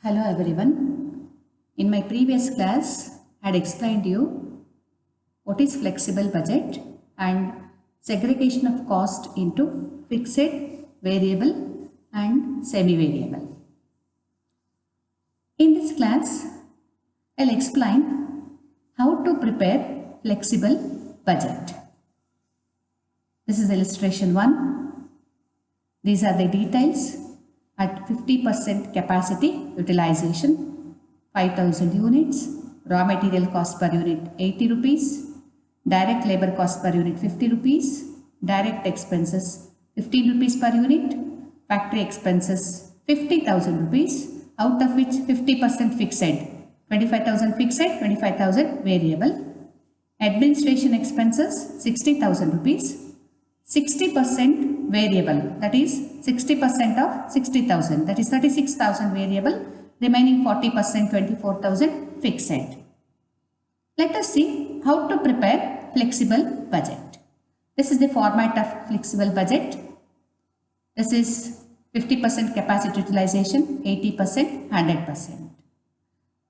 Hello everyone. In my previous class, I had explained you what is flexible budget and segregation of cost into fixed, variable and semi-variable. In this class, I'll explain how to prepare flexible budget. This is illustration 1. These are the details. At 50% capacity utilization, 5000 units, raw material cost per unit 80 rupees, direct labor cost per unit 50 rupees, direct expenses 15 rupees per unit, factory expenses 50,000 rupees, out of which 50% fixed, 25,000 fixed, 25,000 variable, administration expenses 60,000 rupees, 60% variable, that is 60% of 60,000, that is 36,000 variable, remaining 40% 24,000 fixed. Let us see how to prepare flexible budget. This is the format of flexible budget. This is 50% capacity utilization, 80%, 100%.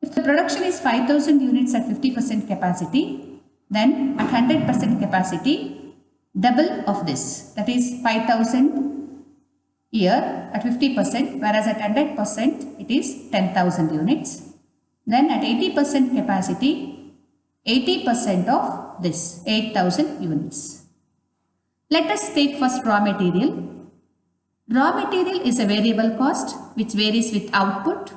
If the production is 5,000 units at 50% capacity, then at 100% capacity, double of this, that is 5,000 here at 50%, whereas at 100% it is 10,000 units. Then at 80% capacity, 80% of this 8,000 units. Let us take first raw material. Raw material is a variable cost which varies with output.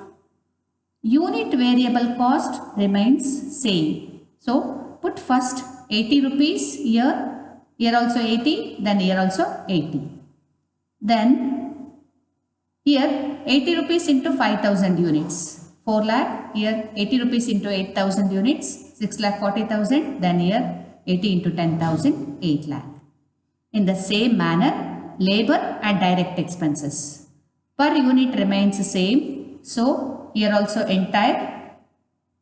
Unit variable cost remains same. So put first 80 rupees here also 80, then here also 80. Then here 80 rupees into 5,000 units, 4 lakh, here 80 rupees into 8,000 units, 6 lakh 40,000, then here 80 into 10,000, 8 lakh. In the same manner, labor and direct expenses per unit remains the same. So here also enter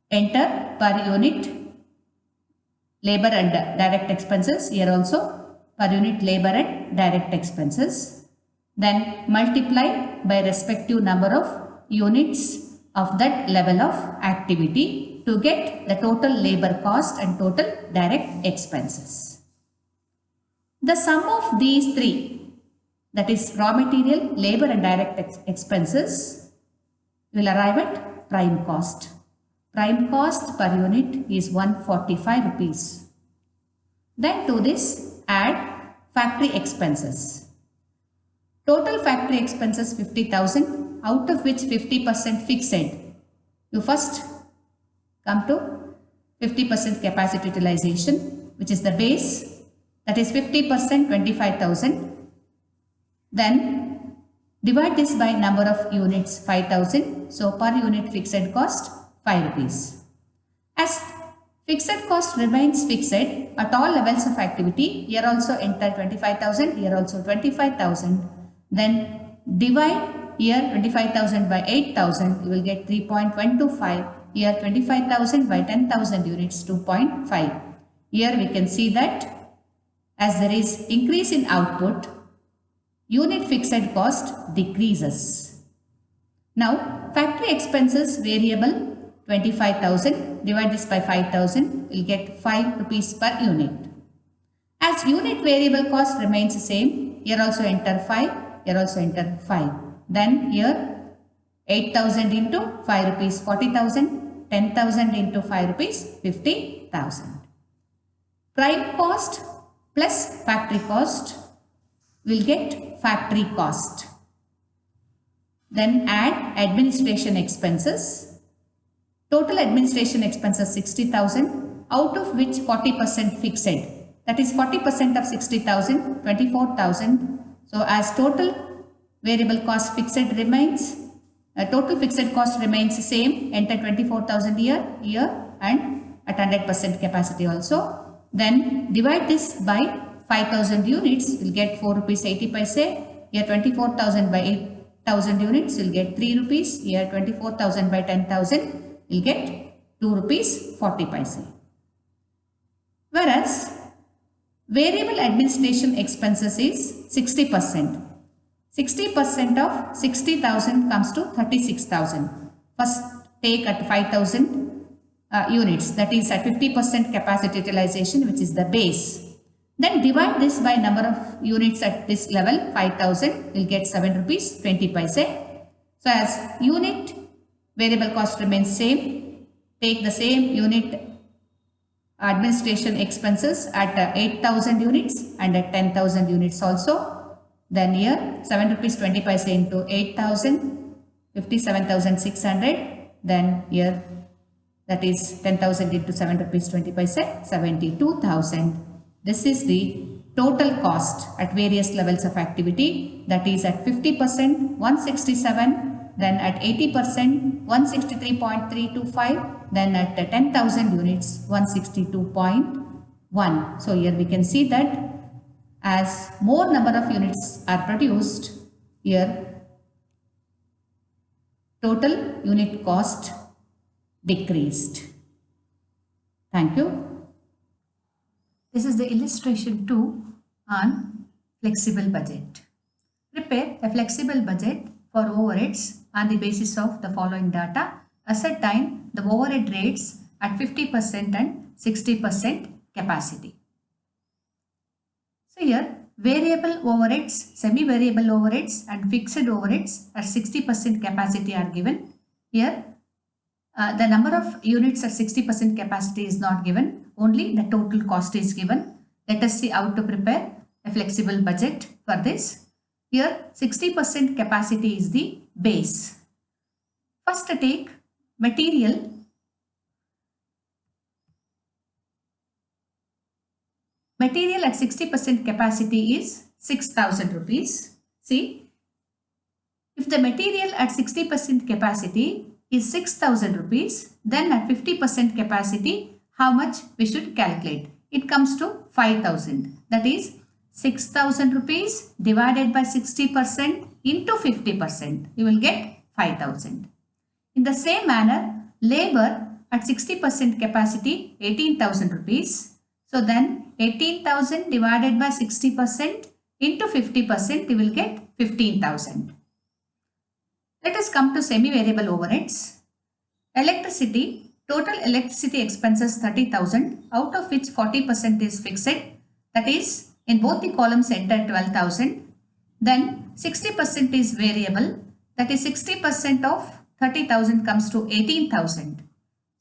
per unit labor and direct expenses, here also per unit labor and direct expenses. Then multiply by respective number of units of that level of activity to get the total labor cost and total direct expenses. The sum of these three, that is raw material, labor and direct expenses, will arrive at prime cost. Prime cost per unit is 145 rupees. Then to this add factory expenses. Total factory expenses 50,000, out of which 50% fixed. You first come to 50% capacity utilization, which is the base, that is 50% 25,000. Then divide this by number of units 5,000. So per unit fixed cost 5 rupees. As fixed cost remains fixed at all levels of activity, here also enter 25,000, here also 25,000. Then divide here 25,000 by 8,000, you will get 3.125. Here 25,000 by 10,000 units, 2.5. Here we can see that as there is increase in output, unit fixed cost decreases. Now factory expenses variable 25,000, divide this by 5,000, will get 5 rupees per unit. As unit variable cost remains the same, here also enter 5, here also enter 5. Then here 8,000 into 5 rupees 40,000, 10,000 into 5 rupees 50,000. Prime cost plus factory cost will get factory cost. Then add administration expenses. Total administration expenses 60,000, out of which 40% fixed. That is 40% of 60,000, 24,000. So as total variable cost fixed remains, total fixed cost remains the same. Enter 24,000 here and at 100% capacity also. Then divide this by 5,000 units, will get 4 rupees 80 paise. Here 24,000 by 8,000 units, will get 3 rupees. Here 24,000 by 10,000. Will get 2 rupees 40 paise. Whereas variable administration expenses is 60%. 60% of 60,000 comes to 36,000. First take at 5000 units, that is at 50% capacity utilization, which is the base. Then divide this by number of units at this level, 5000, will get 7 rupees 20 paise. So as unit variable cost remains same, take the same unit administration expenses at 8000 units and at 10,000 units also. Then here 7 rupees 20 paise into 8000, 57,600. Then here that is 10,000 into 7 rupees 20 paise, 72,000. This is the total cost at various levels of activity, that is at 50%, 167, then at 80%, 163.325, then at 10,000 units, 162.1. So here we can see that as more number of units are produced, here total unit cost decreased. Thank you. This is the illustration 2 on flexible budget. Prepare a flexible budget for overheads on the basis of the following data. Ascertain the overhead rates at 50% and 60% capacity. So here variable overheads, semi-variable overheads and fixed overheads at 60% capacity are given. Here the number of units at 60% capacity is not given. Only the total cost is given. Let us see how to prepare a flexible budget for this. Here 60% capacity is the base. First take material. Material at 60% capacity is 6,000 rupees. See, if the material at 60% capacity is 6,000 rupees, then at 50% capacity, how much we should calculate? It comes to 5,000. That is 6,000 rupees divided by 60% into 50%. You will get 5,000. In the same manner, labor at 60% capacity, 18,000 rupees. So then 18,000 divided by 60% into 50%, you will get 15,000. Let us come to semi-variable overheads. Electricity, total electricity expenses 30,000, out of which 40% is fixed. That is, in both the columns enter 12,000. Then 60% is variable. That is 60% of 30,000 comes to 18,000.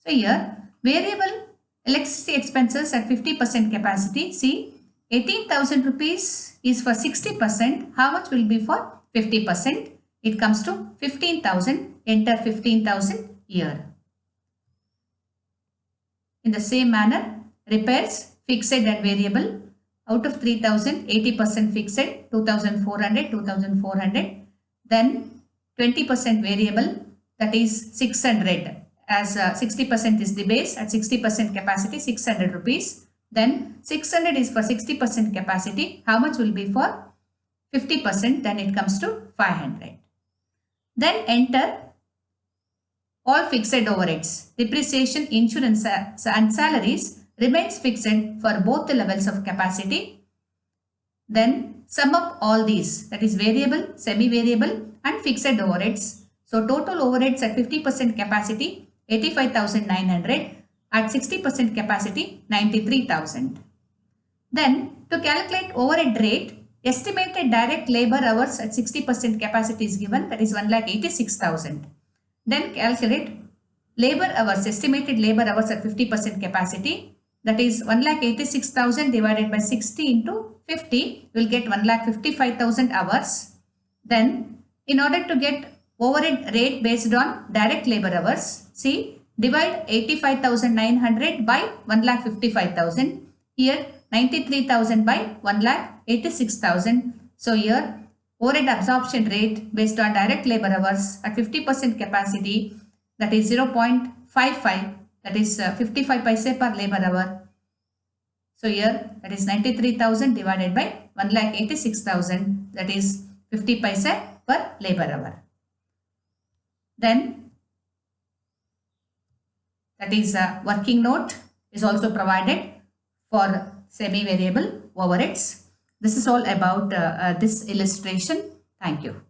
So here variable electricity expenses at 50% capacity. See, 18,000 rupees is for 60%. How much will be for 50%? It comes to 15,000. Enter 15,000 here. In the same manner, repairs, fixed and variable. Out of 3,000, 80% fixed, 2,400, 2,400. Then 20% variable, that is 600. As 60% is the base, at 60% capacity, 600 rupees. Then 600 is for 60% capacity. How much will be for 50%? Then it comes to 500. Then enter all fixed overheads. Depreciation, insurance and salaries remains fixed for both the levels of capacity. Then sum up all these, that is variable, semi-variable and fixed overheads. So total overheads at 50% capacity 85,900, at 60% capacity 93,000. Then to calculate overhead rate, estimated direct labor hours at 60% capacity is given, that is 1,86,000. Then calculate labor hours, estimated labor hours at 50% capacity, that is 1,86,000 divided by 60 into 50, will get 1,55,000 hours. Then in order to get overhead rate based on direct labor hours, see, divide 85,900 by 1,55,000. Here 93,000 by 1,86,000. So here overhead absorption rate based on direct labor hours at 50% capacity, that is 0.55, that is 55 paise per labor hour. So here that is 93,000 divided by 1,86,000, that is 50 paise per labor hour. Then that is a working note is also provided for semi-variable overheads. This is all about this illustration. Thank you.